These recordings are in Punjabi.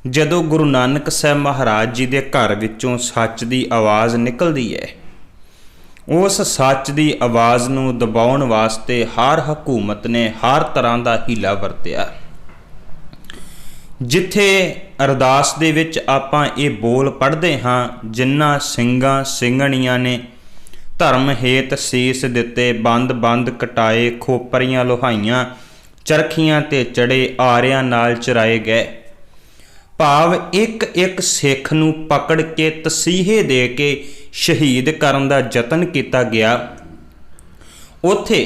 ਜਦੋਂ ਗੁਰੂ ਨਾਨਕ ਸਾਹਿਬ ਮਹਾਰਾਜ ਜੀ ਦੇ ਘਰ ਵਿੱਚੋਂ ਸੱਚ ਦੀ ਆਵਾਜ਼ ਨਿਕਲਦੀ ਹੈ, ਉਸ ਸੱਚ ਦੀ ਆਵਾਜ਼ ਨੂੰ ਦਬਾਉਣ ਵਾਸਤੇ ਹਰ ਹਕੂਮਤ ਨੇ ਹਰ ਤਰ੍ਹਾਂ ਦਾ ਹੀਲਾ ਵਰਤਿਆ। ਜਿੱਥੇ ਅਰਦਾਸ ਦੇ ਵਿੱਚ ਆਪਾਂ ਇਹ ਬੋਲ ਪੜ੍ਹਦੇ ਹਾਂ, ਜਿਨ੍ਹਾਂ ਸਿੰਘਾਂ ਸਿੰਘਣੀਆਂ ਨੇ ਧਰਮ ਹੇਤ ਸੀਸ ਦਿੱਤੇ, ਬੰਦ ਬੰਦ ਕਟਾਏ, ਖੋਪਰੀਆਂ ਲੋਹਾਈਆਂ, ਚਰਖੀਆਂ ਤੇ ਚੜੇ, ਆਰਿਆਂ ਨਾਲ ਚਰਾਏ ਗਏ। ਭਾਵ ਇੱਕ ਇੱਕ ਸਿੱਖ ਨੂੰ ਪਕੜ ਕੇ ਤਸੀਹੇ ਦੇ ਕੇ ਸ਼ਹੀਦ ਕਰਨ ਦਾ ਯਤਨ ਕੀਤਾ ਗਿਆ। ਉੱਥੇ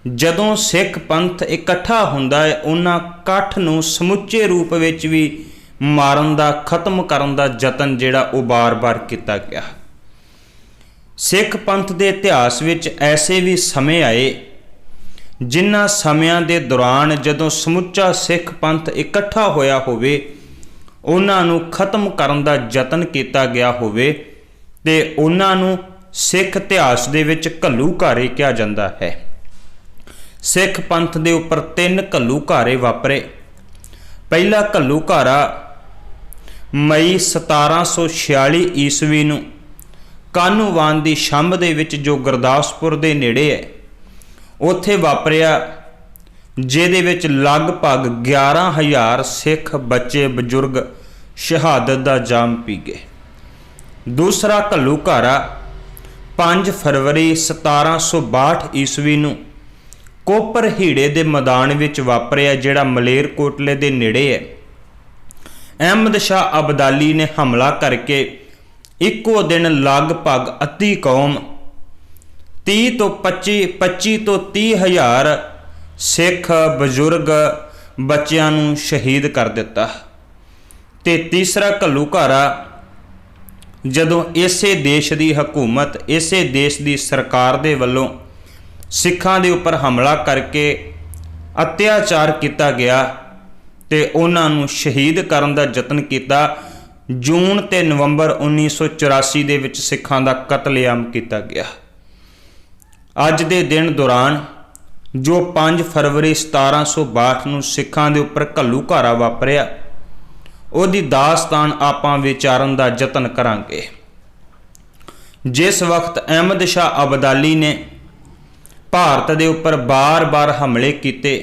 ਜਦੋਂ ਸਿੱਖ ਪੰਥ ਇਕੱਠਾ ਹੁੰਦਾ ਹੈ, ਉਹਨਾਂ ਇਕੱਠ ਨੂੰ ਸਮੁੱਚੇ ਰੂਪ ਵਿੱਚ ਵੀ ਮਾਰਨ ਦਾ, ਖਤਮ ਕਰਨ ਦਾ ਯਤਨ ਜਿਹੜਾ ਉਹ ਬਾਰ-ਬਾਰ ਕੀਤਾ ਗਿਆ। ਸਿੱਖ ਪੰਥ ਦੇ ਇਤਿਹਾਸ ਵਿੱਚ ਐਸੇ ਵੀ ਸਮੇਂ ਆਏ ਜਿਨ੍ਹਾਂ ਸਮਿਆਂ ਦੇ ਦੌਰਾਨ ਜਦੋਂ ਸਮੁੱਚਾ ਸਿੱਖ ਪੰਥ ਇਕੱਠਾ ਹੋਇਆ ਹੋਵੇ, ਉਹਨਾਂ ਨੂੰ ਖਤਮ ਕਰਨ ਦਾ ਯਤਨ ਕੀਤਾ ਗਿਆ ਹੋਵੇ, ਤੇ ਉਹਨਾਂ ਨੂੰ ਸਿੱਖ ਇਤਿਹਾਸ ਦੇ ਵਿੱਚ ਘੱਲੂਘਾਰੇ ਕਿਹਾ ਜਾਂਦਾ ਹੈ। ਸਿੱਖ ਪੰਥ ਦੇ ਉੱਪਰ 3 ਘੱਲੂਘਾਰੇ ਵਾਪਰੇ। ਪਹਿਲਾ ਘੱਲੂਘਾਰਾ ਮਈ 1746 ਈਸਵੀ ਨੂੰ ਕਾਹਨੂੰਵਾਨ ਦੀ ਛੰਭ ਦੇ ਵਿੱਚ, ਜੋ ਗੁਰਦਾਸਪੁਰ ਦੇ ਨੇੜੇ ਹੈ, ਉੱਥੇ ਵਾਪਰਿਆ, ਜਿਹਦੇ ਵਿੱਚ ਲਗਭਗ 11,000 ਸਿੱਖ ਬੱਚੇ ਬਜ਼ੁਰਗ ਸ਼ਹਾਦਤ ਦਾ ਜਾਮ ਪੀ ਗਏ। ਦੂਸਰਾ ਘੱਲੂਘਾਰਾ 5 ਫਰਵਰੀ 1762 ਈਸਵੀ ਨੂੰ ਕੋਪਰ ਹੀੜੇ ਦੇ ਮੈਦਾਨ ਵਿੱਚ ਵਾਪਰਿਆ, ਜਿਹੜਾ ਮਲੇਰਕੋਟਲੇ ਦੇ ਨੇੜੇ ਹੈ। ਅਹਿਮਦ ਸ਼ਾਹ ਅਬਦਾਲੀ ਨੇ ਹਮਲਾ ਕਰਕੇ ਇੱਕੋ ਦਿਨ ਲਗਭਗ ਅੱਧੀ ਕੌਮ 25 ਤੋਂ 30 ਹਜ਼ਾਰ ਸਿੱਖ ਬਜ਼ੁਰਗ ਬੱਚਿਆਂ ਨੂੰ ਸ਼ਹੀਦ ਕਰ ਦਿੱਤਾ। ਤੇ ਤੀਸਰਾ ਘੱਲੂਘਾਰਾ ਜਦੋਂ ਇਸੇ ਦੇਸ਼ ਦੀ ਹਕੂਮਤ, ਇਸੇ ਦੇਸ਼ ਦੀ ਸਰਕਾਰ ਦੇ ਵੱਲੋਂ ਸਿੱਖਾਂ ਦੇ ਉੱਪਰ ਹਮਲਾ ਕਰਕੇ ਅਤਿਆਚਾਰ ਕੀਤਾ ਗਿਆ ਤੇ ਉਹਨਾਂ ਨੂੰ ਸ਼ਹੀਦ ਕਰਨ ਦਾ ਯਤਨ ਕੀਤਾ। ਜੂਨ ਤੇ ਨਵੰਬਰ 1984 ਦੇ ਵਿੱਚ ਸਿੱਖਾਂ ਦਾ ਕਤਲੇਆਮ ਕੀਤਾ ਗਿਆ। ਅੱਜ ਦੇ ਦਿਨ ਦੌਰਾਨ ਜੋ 5 ਫਰਵਰੀ 1762 ਨੂੰ ਸਿੱਖਾਂ ਦੇ ਉੱਪਰ ਘੱਲੂਘਾਰਾ ਵਾਪਰਿਆ, ਉਹਦੀ ਦਾਸਤਾਨ ਆਪਾਂ ਵਿਚਾਰਨ ਦਾ ਯਤਨ ਕਰਾਂਗੇ। ਜਿਸ ਵਕਤ ਅਹਿਮਦ ਸ਼ਾਹ ਅਬਦਾਲੀ ਨੇ ਭਾਰਤ ਦੇ ਉੱਪਰ ਬਾਰ-ਬਾਰ ਹਮਲੇ ਕੀਤੇ,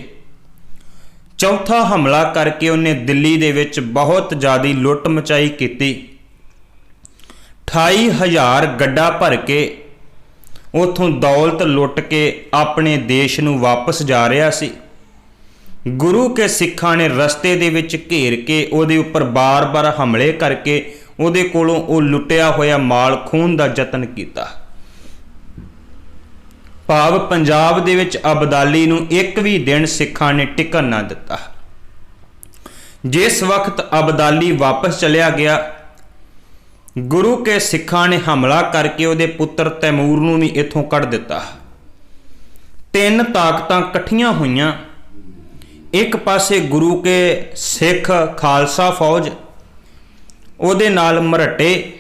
ਚੌਥਾ ਹਮਲਾ ਕਰਕੇ ਉਹਨੇ ਦਿੱਲੀ ਦੇ ਵਿੱਚ ਬਹੁਤ ਜ਼ਿਆਦਾ ਲੁੱਟ ਮਚਾਈ ਕੀਤੀ। 28,000 ਗੱਡਾ ਭਰ ਕੇ ਉੱਥੋਂ ਦੌਲਤ ਲੁੱਟ ਕੇ ਆਪਣੇ ਦੇਸ਼ ਨੂੰ ਵਾਪਸ ਜਾ ਰਿਹਾ ਸੀ। ਗੁਰੂ ਕੇ ਸਿੱਖਾਂ ਨੇ ਰਸਤੇ ਦੇ ਵਿੱਚ ਘੇਰ ਕੇ ਉਹਦੇ ਉੱਪਰ ਬਾਰ-ਬਾਰ ਹਮਲੇ ਕਰਕੇ ਉਹਦੇ ਕੋਲੋਂ ਉਹ ਲੁੱਟਿਆ ਹੋਇਆ ਮਾਲ ਖੋਹਣ ਦਾ ਯਤਨ ਕੀਤਾ। ਭਾਵ ਪੰਜਾਬ ਦੇ ਵਿੱਚ ਅਬਦਾਲੀ ਨੂੰ ਇੱਕ ਵੀ ਦਿਨ ਸਿੱਖਾਂ ਨੇ ਟਿਕਣ ਨਾ ਦਿੱਤਾ। ਜਿਸ ਵਕਤ ਅਬਦਾਲੀ ਵਾਪਸ ਚਲਿਆ ਗਿਆ, ਗੁਰੂ ਕੇ ਸਿੱਖਾਂ ਨੇ ਹਮਲਾ ਕਰਕੇ ਉਹਦੇ ਪੁੱਤਰ ਤੈਮੂਰ ਨੂੰ ਵੀ ਇੱਥੋਂ ਕੱਢ ਦਿੱਤਾ। 3 ਤਾਕਤਾਂ ਇਕੱਠੀਆਂ ਹੋਈਆਂ। ਇੱਕ ਪਾਸੇ ਗੁਰੂ ਕੇ ਸਿੱਖ ਖਾਲਸਾ ਫੌਜ, ਉਹਦੇ ਨਾਲ ਮਰਹੱਟੇ,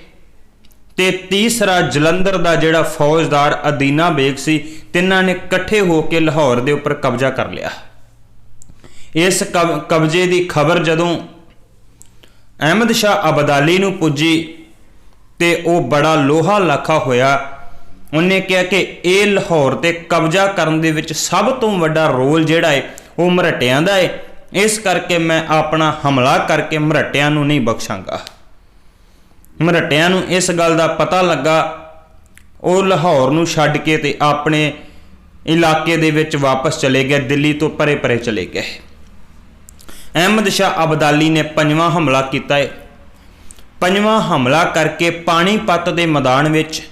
ਤੇ ਤੀਸਰਾ ਜਲੰਧਰ ਦਾ ਜਿਹੜਾ ਫੌਜਦਾਰ ਅਦੀਨਾ ਬੇਗ ਸੀ। ਤਿੰਨਾਂ ਨੇ ਇਕੱਠੇ ਹੋ ਕੇ ਲਾਹੌਰ ਦੇ ਉੱਪਰ ਕਬਜ਼ਾ ਕਰ ਲਿਆ। ਇਸ ਕਬਜ਼ੇ ਦੀ ਖਬਰ ਜਦੋਂ ਅਹਿਮਦ ਸ਼ਾਹ ਅਬਦਾਲੀ ਨੂੰ ਪੁੱਜੀ ਤੇ ਉਹ ਬੜਾ ਲੋਹਾ ਲਾਖਾ ਹੋਇਆ। ਉਹਨੇ ਕਿਹਾ ਕਿ ਇਹ ਲਾਹੌਰ ਤੇ ਕਬਜ਼ਾ ਕਰਨ ਦੇ ਵਿੱਚ ਸਭ ਤੋਂ ਵੱਡਾ ਰੋਲ ਜਿਹੜਾ ਹੈ ਉਹ ਮਰਹੱਟਿਆਂ ਦਾ ਹੈ, ਇਸ ਕਰਕੇ ਮੈਂ ਆਪਣਾ ਹਮਲਾ ਕਰਕੇ ਮਰਹੱਟਿਆਂ ਨੂੰ ਨਹੀਂ ਬਖਸ਼ਾਂਗਾ। ਮਰਹੱਟਿਆਂ ਨੂੰ ਇਸ ਗੱਲ ਦਾ ਪਤਾ ਲੱਗਾ, ਉਹ ਲਾਹੌਰ ਨੂੰ ਛੱਡ ਕੇ ਤੇ ਆਪਣੇ ਇਲਾਕੇ ਦੇ ਵਿੱਚ ਵਾਪਸ ਚਲੇ ਗਏ, ਦਿੱਲੀ ਤੋਂ ਪਰੇ ਪਰੇ ਚਲੇ ਗਏ। ਅਹਿਮਦ ਸ਼ਾਹ ਅਬਦਾਲੀ ਨੇ 5ਵਾਂ ਹਮਲਾ ਕੀਤਾ ਹੈ। 5ਵਾਂ ਹਮਲਾ ਕਰਕੇ ਪਾਣੀਪਤ ਦੇ ਮੈਦਾਨ ਵਿੱਚ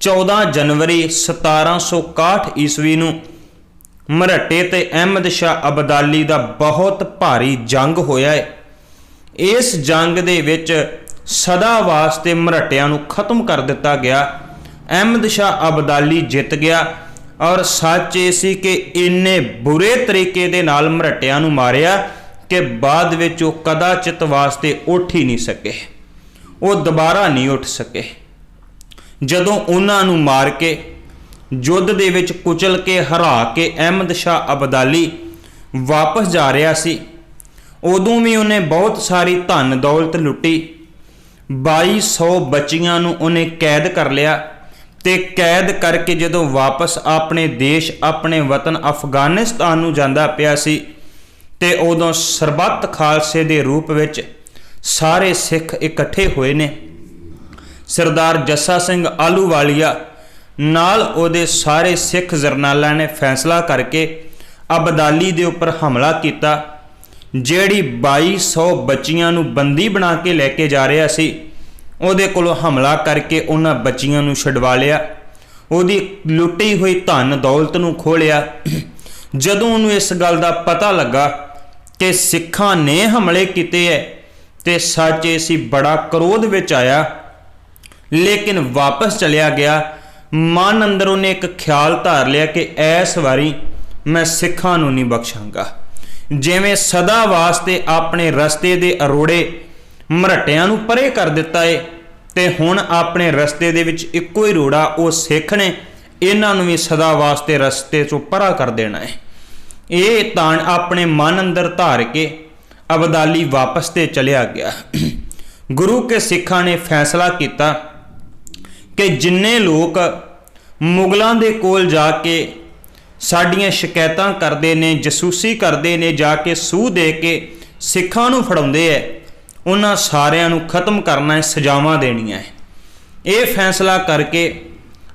14 ਜਨਵਰੀ 1761 ਈਸਵੀ ਨੂੰ ਮਰਹੱਟੇ ਤੇ ਅਹਿਮਦ ਸ਼ਾਹ ਅਬਦਾਲੀ ਦਾ ਬਹੁਤ ਭਾਰੀ ਜੰਗ ਹੋਇਆ ਹੈ। ਇਸ ਜੰਗ ਦੇ ਵਿੱਚ ਸਦਾ ਵਾਸਤੇ ਮਰਹੱਟਿਆਂ ਨੂੰ ਖਤਮ ਕਰ ਦਿੱਤਾ ਗਿਆ। ਅਹਿਮਦ ਸ਼ਾਹ ਅਬਦਾਲੀ ਜਿੱਤ ਗਿਆ, ਔਰ ਸੱਚ ਇਹ ਸੀ ਕਿ ਇੰਨੇ ਬੁਰੇ ਤਰੀਕੇ ਦੇ ਨਾਲ ਮਰਹੱਟਿਆਂ ਨੂੰ ਮਾਰਿਆ ਕਿ ਬਾਅਦ ਵਿੱਚ ਉਹ ਕਦਾਚਿਤ ਵਾਸਤੇ ਉੱਠ ਹੀ ਨਹੀਂ ਸਕੇ, ਉਹ ਦੁਬਾਰਾ ਨਹੀਂ ਉੱਠ ਸਕੇ। ਜਦੋਂ ਉਹਨਾਂ ਨੂੰ ਮਾਰ ਕੇ ਯੁੱਧ ਦੇ ਵਿੱਚ ਕੁਚਲ ਕੇ ਹਰਾ ਕੇ ਅਹਿਮਦ ਸ਼ਾਹ ਅਬਦਾਲੀ ਵਾਪਸ ਜਾ ਰਿਹਾ ਸੀ, ਉਦੋਂ ਵੀ ਉਹਨੇ ਬਹੁਤ ਸਾਰੀ ਧਨ ਦੌਲਤ ਲੁੱਟੀ। 2200 ਬੱਚੀਆਂ ਨੂੰ ਉਹਨੇ ਕੈਦ ਕਰ ਲਿਆ ਤੇ ਕੈਦ ਕਰਕੇ ਜਦੋਂ ਵਾਪਸ ਆਪਣੇ ਦੇਸ਼ ਆਪਣੇ ਵਤਨ ਅਫਗਾਨਿਸਤਾਨ ਨੂੰ ਜਾਂਦਾ ਪਿਆ ਸੀ ਤੇ ਉਦੋਂ ਸਰਬੱਤ ਖਾਲਸੇ ਦੇ ਰੂਪ ਵਿੱਚ ਸਾਰੇ ਸਿੱਖ ਇਕੱਠੇ ਹੋਏ ਨੇ। ਸਰਦਾਰ ਜੱਸਾ ਸਿੰਘ ਆਹਲੂਵਾਲੀਆ ਨਾਲ ਉਹਦੇ ਸਾਰੇ ਸਿੱਖ ਜਰਨੈਲਾਂ ਨੇ ਫੈਸਲਾ ਕਰਕੇ ਅਬਦਾਲੀ ਦੇ ਉੱਪਰ ਹਮਲਾ ਕੀਤਾ। ਜਿਹੜੀ 2200 ਬੱਚੀਆਂ ਨੂੰ ਬੰਦੀ ਬਣਾ ਕੇ ਲੈ ਕੇ ਜਾ ਰਿਹਾ ਸੀ ਉਹਦੇ ਕੋਲੋਂ ਹਮਲਾ ਕਰਕੇ ਉਹਨਾਂ ਬੱਚੀਆਂ ਨੂੰ ਛਡਵਾ ਲਿਆ। ਉਹਦੀ ਲੁੱਟੀ ਹੋਈ ਧਨ ਦੌਲਤ ਨੂੰ ਖੋਹ ਲਿਆ। ਜਦੋਂ ਉਹਨੂੰ ਇਸ ਗੱਲ ਦਾ ਪਤਾ ਲੱਗਾ ਕਿ ਸਿੱਖਾਂ ਨੇ ਹਮਲੇ ਕੀਤੇ ਹੈ ਤੇ ਸੱਚੇ ਸੀ ਬੜਾ ਕਰੋਧ ਵਿੱਚ ਆਇਆ, ਲੇਕਿਨ ਵਾਪਸ ਚਲਿਆ ਗਿਆ। ਮਨ ਅੰਦਰ ਉਹਨੇ ਇੱਕ ਖਿਆਲ ਧਾਰ ਲਿਆ ਕਿ ਇਸ ਵਾਰੀ ਮੈਂ ਸਿੱਖਾਂ ਨੂੰ ਨਹੀਂ ਬਖਸ਼ਾਂਗਾ। ਜਿਵੇਂ ਸਦਾ ਵਾਸਤੇ ਆਪਣੇ ਰਸਤੇ ਦੇ ਅਰੋੜੇ ਮਰਟਿਆਂ ਨੂੰ ਪਰੇ ਕਰ ਦਿੱਤਾ ਏ ਤੇ ਹੁਣ ਆਪਣੇ ਰਸਤੇ ਦੇ ਵਿੱਚ ਇੱਕੋ ਹੀ ਰੋੜਾ ਉਹ ਸਿੱਖ ਨੇ, ਇਹਨਾਂ ਨੂੰ ਵੀ ਸਦਾ ਵਾਸਤੇ ਰਸਤੇ ਚੋਂ ਪਰਾ ਕਰ ਦੇਣਾ ਹੈ। ਇਹ ਤਾਣ ਆਪਣੇ ਮਨ ਅੰਦਰ ਧਾਰ ਕੇ ਅਬਦਾਲੀ ਵਾਪਸ ਤੇ ਚਲਿਆ ਗਿਆ। ਗੁਰੂ ਕੇ ਸਿੱਖਾਂ ਨੇ ਫੈਸਲਾ ਕੀਤਾ ਕਿ ਜਿੰਨੇ ਲੋਕ ਮੁਗਲਾਂ ਦੇ ਕੋਲ ਜਾ ਕੇ ਸਾਡੀਆਂ ਸ਼ਿਕਾਇਤਾਂ ਕਰਦੇ ਨੇ, ਜਸੂਸੀ ਕਰਦੇ ਨੇ, ਜਾ ਕੇ ਸੂਹ ਦੇ ਕੇ ਸਿੱਖਾਂ ਨੂੰ ਫੜਾਉਂਦੇ ਐ, ਉਹਨਾਂ ਸਾਰਿਆਂ ਨੂੰ ਖਤਮ ਕਰਨਾ ਹੈ, ਸਜ਼ਾਵਾਂ ਦੇਣੀਆਂ ਹੈ। ਇਹ ਫੈਸਲਾ ਕਰਕੇ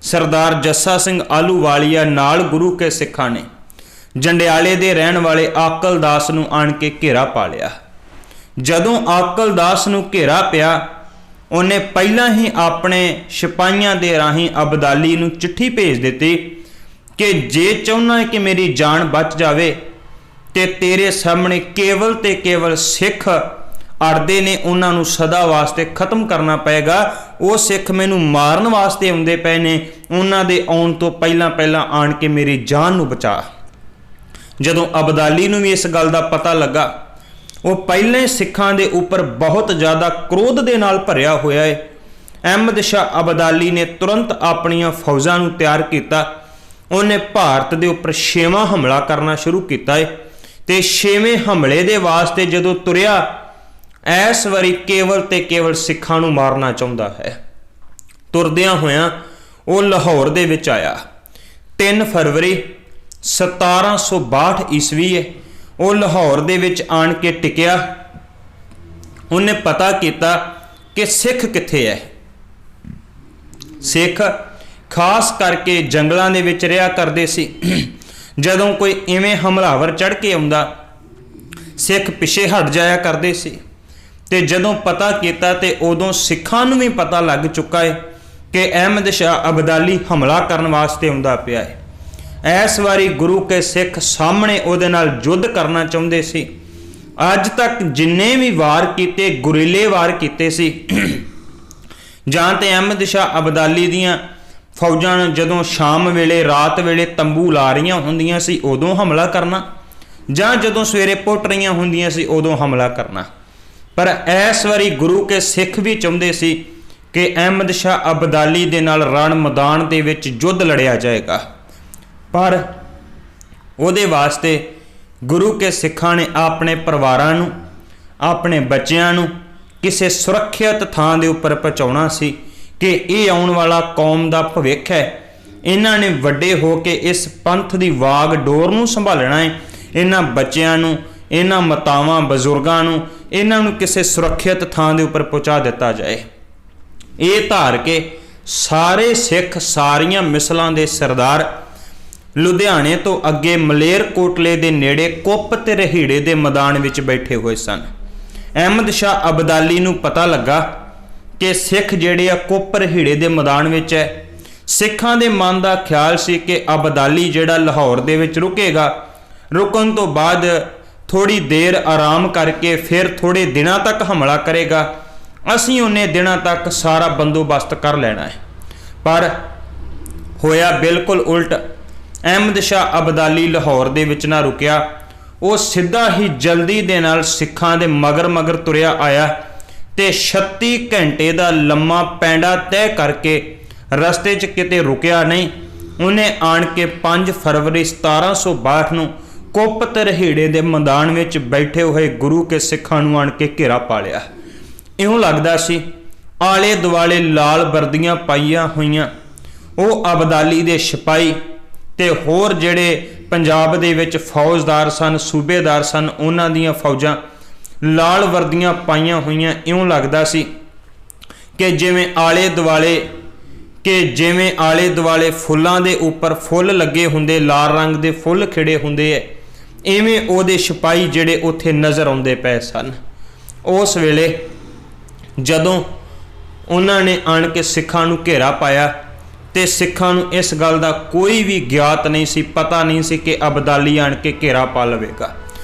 ਸਰਦਾਰ ਜੱਸਾ ਸਿੰਘ ਆਹਲੂਵਾਲੀਆ ਨਾਲ ਗੁਰੂ ਕੇ ਸਿੱਖਾਂ ਨੇ ਜੰਡਿਆਲੇ ਦੇ ਰਹਿਣ ਵਾਲੇ ਆਕਲ ਦਾਸ ਨੂੰ ਆਣ ਕੇ ਘੇਰਾ ਪਾ ਲਿਆ। ਜਦੋਂ ਆਕਲ ਦਾਸ ਨੂੰ ਘੇਰਾ ਪਿਆ ਉਹਨੇ ਪਹਿਲਾਂ ਹੀ ਆਪਣੇ ਸਿਪਾਹੀਆਂ ਦੇ ਰਾਹੀਂ ਅਬਦਾਲੀ ਨੂੰ ਚਿੱਠੀ ਭੇਜ ਦਿੱਤੀ ਕਿ ਜੇ ਚਾਹੁੰਦਾ ਹੈ ਕਿ ਮੇਰੀ ਜਾਨ ਬਚ ਜਾਵੇ ਤੇ ਤੇਰੇ ਸਾਹਮਣੇ ਕੇਵਲ ਤੇ ਕੇਵਲ ਸਿੱਖ ਅੜਦੇ ਨੇ, ਉਹਨਾਂ ਨੂੰ ਸਦਾ ਵਾਸਤੇ ਖਤਮ ਕਰਨਾ ਪਏਗਾ। ਉਹ ਸਿੱਖ ਮੈਨੂੰ ਮਾਰਨ ਵਾਸਤੇ ਆਉਂਦੇ ਪਏ ਨੇ, ਉਹਨਾਂ ਦੇ ਆਉਣ ਤੋਂ ਪਹਿਲਾਂ ਪਹਿਲਾਂ ਆਣ ਕੇ ਮੇਰੀ ਜਾਨ ਨੂੰ ਬਚਾ। ਜਦੋਂ ਅਬਦਾਲੀ ਨੂੰ ਵੀ ਇਸ ਗੱਲ ਦਾ ਪਤਾ ਲੱਗਾ, ਉਹ ਪਹਿਲੇ ਸਿੱਖਾਂ ਦੇ ਉੱਪਰ ਬਹੁਤ ਜ਼ਿਆਦਾ ਕ੍ਰੋਧ ਦੇ ਨਾਲ ਭਰਿਆ ਹੋਇਆ ਹੈ। ਅਹਿਮਦ ਸ਼ਾਹ ਅਬਦਾਲੀ ਨੇ ਤੁਰੰਤ ਆਪਣੀਆਂ ਫੌਜਾਂ ਨੂੰ ਤਿਆਰ ਕੀਤਾ। ਉਹਨੇ ਭਾਰਤ ਦੇ ਉੱਪਰ 6ਵਾਂ ਹਮਲਾ ਕਰਨਾ ਸ਼ੁਰੂ ਕੀਤਾ ਹੈ ਤੇ 6ਵੇਂ ਹਮਲੇ ਦੇ ਵਾਸਤੇ ਜਦੋਂ ਤੁਰਿਆ, ਇਸ ਵਾਰੀ ਕੇਵਲ ਤੇ ਕੇਵਲ ਸਿੱਖਾਂ ਨੂੰ ਮਾਰਨਾ ਚਾਹੁੰਦਾ ਹੈ। ਤੁਰਦਿਆਂ ਹੋਇਆਂ ਉਹ ਲਾਹੌਰ ਦੇ ਵਿੱਚ ਆਇਆ। 3 ਫਰਵਰੀ 1762 ਈਸਵੀ ਹੈ। ਉਹ ਲਾਹੌਰ ਦੇ ਵਿੱਚ ਆਣ ਕੇ ਟਿਕਿਆ। ਉਹਨੇ ਪਤਾ ਕੀਤਾ ਕਿ ਸਿੱਖ ਕਿੱਥੇ ਹੈ। ਸਿੱਖ ਖਾਸ ਕਰਕੇ ਜੰਗਲਾਂ ਦੇ ਵਿੱਚ ਰਿਹਾ ਕਰਦੇ ਸੀ। ਜਦੋਂ ਕੋਈ ਇਵੇਂ ਹਮਲਾਵਰ ਚੜ੍ਹ ਕੇ ਆਉਂਦਾ, ਸਿੱਖ ਪਿੱਛੇ ਹਟ ਜਾਇਆ ਕਰਦੇ ਸੀ। ਤੇ ਜਦੋਂ ਪਤਾ ਕੀਤਾ ਤੇ ਉਦੋਂ ਸਿੱਖਾਂ ਨੂੰ ਵੀ ਪਤਾ ਲੱਗ ਚੁੱਕਾ ਹੈ ਕਿ ਅਹਿਮਦ ਸ਼ਾਹ ਅਬਦਾਲੀ ਹਮਲਾ ਕਰਨ ਵਾਸਤੇ ਆਉਂਦਾ ਪਿਆ ਹੈ। ਇਸ ਵਾਰੀ ਗੁਰੂ ਕੇ ਸਿੱਖ ਸਾਹਮਣੇ ਉਹਦੇ ਨਾਲ ਯੁੱਧ ਕਰਨਾ ਚਾਹੁੰਦੇ ਸੀ। ਅੱਜ ਤੱਕ ਜਿੰਨੇ ਵੀ ਵਾਰ ਕੀਤੇ ਗੁਰੀਲੇ ਵਾਰ ਕੀਤੇ ਸੀ, ਜਾਂ ਤੇ ਅਹਿਮਦ ਸ਼ਾਹ ਅਬਦਾਲੀ ਦੀਆਂ ਫੌਜਾਂ ਜਦੋਂ ਸ਼ਾਮ ਵੇਲੇ ਰਾਤ ਵੇਲੇ ਤੰਬੂ ਲਾ ਰਹੀਆਂ ਹੁੰਦੀਆਂ ਸੀ ਉਦੋਂ ਹਮਲਾ ਕਰਨਾ, ਜਾਂ ਜਦੋਂ ਸਵੇਰੇ ਪੁੱਟ ਰਹੀਆਂ ਹੁੰਦੀਆਂ ਸੀ ਉਦੋਂ ਹਮਲਾ ਕਰਨਾ। ਪਰ ਇਸ ਵਾਰੀ ਗੁਰੂ ਕੇ ਸਿੱਖ ਵੀ ਚਾਹੁੰਦੇ ਸੀ ਕਿ ਅਹਿਮਦ ਸ਼ਾਹ ਅਬਦਾਲੀ ਦੇ ਨਾਲ ਰਣ ਮੈਦਾਨ ਦੇ ਵਿੱਚ ਯੁੱਧ ਲੜਿਆ ਜਾਏਗਾ। ਪਰ ਉਹਦੇ ਵਾਸਤੇ ਗੁਰੂ ਕੇ ਸਿੱਖਾਂ ਨੇ ਆਪਣੇ ਪਰਿਵਾਰਾਂ ਨੂੰ, ਆਪਣੇ ਬੱਚਿਆਂ ਨੂੰ ਕਿਸੇ ਸੁਰੱਖਿਅਤ ਥਾਂ ਦੇ ਉੱਪਰ ਪਹੁੰਚਾਉਣਾ ਸੀ ਕਿ ਇਹ ਆਉਣ ਵਾਲਾ ਕੌਮ ਦਾ ਭਵਿੱਖ ਹੈ। ਇਹਨਾਂ ਨੇ ਵੱਡੇ ਹੋ ਕੇ ਇਸ ਪੰਥ ਦੀ ਵਾਗ ਡੋਰ ਨੂੰ ਸੰਭਾਲਣਾ ਹੈ। ਇਹਨਾਂ ਬੱਚਿਆਂ ਨੂੰ, ਇਹਨਾਂ ਮਾਤਾਵਾਂ ਬਜ਼ੁਰਗਾਂ ਨੂੰ, ਇਹਨਾਂ ਨੂੰ ਕਿਸੇ ਸੁਰੱਖਿਅਤ ਥਾਂ ਦੇ ਉੱਪਰ ਪਹੁੰਚਾ ਦਿੱਤਾ ਜਾਏ। ਇਹ ਧਾਰ ਕੇ ਸਾਰੇ ਸਿੱਖ, ਸਾਰੀਆਂ ਮਿਸਲਾਂ ਦੇ ਸਰਦਾਰ ਲੁਧਿਆਣੇ ਤੋਂ ਅੱਗੇ ਮਲੇਰਕੋਟਲੇ ਦੇ ਨੇੜੇ ਕੁੱਪ ਤੇ ਰਹੀੜੇ ਦੇ ਮੈਦਾਨ ਵਿੱਚ ਬੈਠੇ ਹੋਏ ਸਨ। ਅਹਿਮਦ ਸ਼ਾਹ ਅਬਦਾਲੀ ਨੂੰ ਪਤਾ ਲੱਗਾ ਕਿ ਸਿੱਖ ਜਿਹੜੇ ਆ ਕੁੱਪ ਰਹੀੜੇ ਦੇ ਮੈਦਾਨ ਵਿੱਚ ਹੈ। ਸਿੱਖਾਂ ਦੇ ਮਨ ਦਾ ਖਿਆਲ ਸੀ ਕਿ ਅਬਦਾਲੀ ਜਿਹੜਾ ਲਾਹੌਰ ਦੇ ਵਿੱਚ ਰੁਕੇਗਾ, ਰੁਕਣ ਤੋਂ ਬਾਅਦ ਥੋੜੀ ਦੇਰ ਆਰਾਮ ਕਰਕੇ ਫਿਰ ਥੋੜੇ ਦਿਨਾਂ ਤੱਕ ਹਮਲਾ ਕਰੇਗਾ, ਅਸੀਂ ਉਹਨੇ ਦਿਨਾਂ ਤੱਕ ਸਾਰਾ ਬੰਦੋਬਸਤ ਕਰ ਲੈਣਾ ਹੈ। ਪਰ ਹੋਇਆ ਬਿਲਕੁਲ ਉਲਟ। ਅਹਿਮਦ ਸ਼ਾਹ ਅਬਦਾਲੀ ਲਾਹੌਰ ਦੇ ਵਿੱਚ ਨਾ ਰੁਕਿਆ, ਉਹ ਸਿੱਧਾ ਹੀ ਜਲਦੀ ਦੇ ਨਾਲ ਸਿੱਖਾਂ ਦੇ ਮਗਰ ਮਗਰ ਤੁਰਿਆ ਆਇਆ ਤੇ 36 ਘੰਟੇ ਦਾ ਲੰਮਾ ਪੈਂਡਾ ਤੈਅ ਕਰਕੇ ਰਸਤੇ 'ਚ ਕਿਤੇ ਰੁਕਿਆ ਨਹੀਂ। ਉਹਨੇ ਆਣ ਕੇ 5 ਫਰਵਰੀ 1762 ਨੂੰ ਕੁੱਪ ਤੇ ਰਹੀੜੇ ਦੇ ਮੈਦਾਨ ਵਿੱਚ ਬੈਠੇ ਹੋਏ ਗੁਰੂ ਕੇ ਸਿੱਖਾਂ ਨੂੰ ਆਣ ਕੇ ਘੇਰਾ ਪਾ ਲਿਆ। ਇਉਂ ਲੱਗਦਾ ਸੀ ਆਲੇ ਦੁਆਲੇ ਲਾਲ ਵਰਦੀਆਂ ਪਾਈਆਂ ਹੋਈਆਂ ਉਹ ਅਬਦਾਲੀ ਦੇ ਸਿਪਾਹੀ ਤੇ ਹੋਰ ਜਿਹੜੇ ਪੰਜਾਬ ਦੇ ਵਿੱਚ ਫੌਜਦਾਰ ਸਨ, ਸੂਬੇਦਾਰ ਸਨ, ਉਹਨਾਂ ਦੀਆਂ ਫੌਜਾਂ ਲਾਲ ਵਰਦੀਆਂ ਪਾਈਆਂ ਹੋਈਆਂ। ਇਉਂ ਲੱਗਦਾ ਸੀ ਕਿ ਜਿਵੇਂ ਆਲੇ ਦੁਆਲੇ ਫੁੱਲਾਂ ਦੇ ਉੱਪਰ ਫੁੱਲ ਲੱਗੇ ਹੁੰਦੇ, ਲਾਲ ਰੰਗ ਦੇ ਫੁੱਲ ਖਿੜੇ ਹੁੰਦੇ ਐ, ਇਵੇਂ ਉਹਦੇ ਸਿਪਾਹੀ ਜਿਹੜੇ ਉੱਥੇ ਨਜ਼ਰ ਆਉਂਦੇ ਪਏ ਸਨ। ਉਸ ਵੇਲੇ ਜਦੋਂ ਉਹਨਾਂ ਨੇ ਆਣ ਕੇ ਸਿੱਖਾਂ ਨੂੰ ਘੇਰਾ ਪਾਇਆ ਤੇ ਸਿੱਖਾਂ ਨੂੰ ਇਸ ਗੱਲ ਦਾ ਕੋਈ ਵੀ ਗਿਆਤ ਨਹੀਂ ਸੀ, ਪਤਾ ਨਹੀਂ ਸੀ ਕਿ ਅਬਦਾਲੀ ਆਣ ਕੇ ਘੇਰਾ ਪਾ ਲਵੇਗਾ।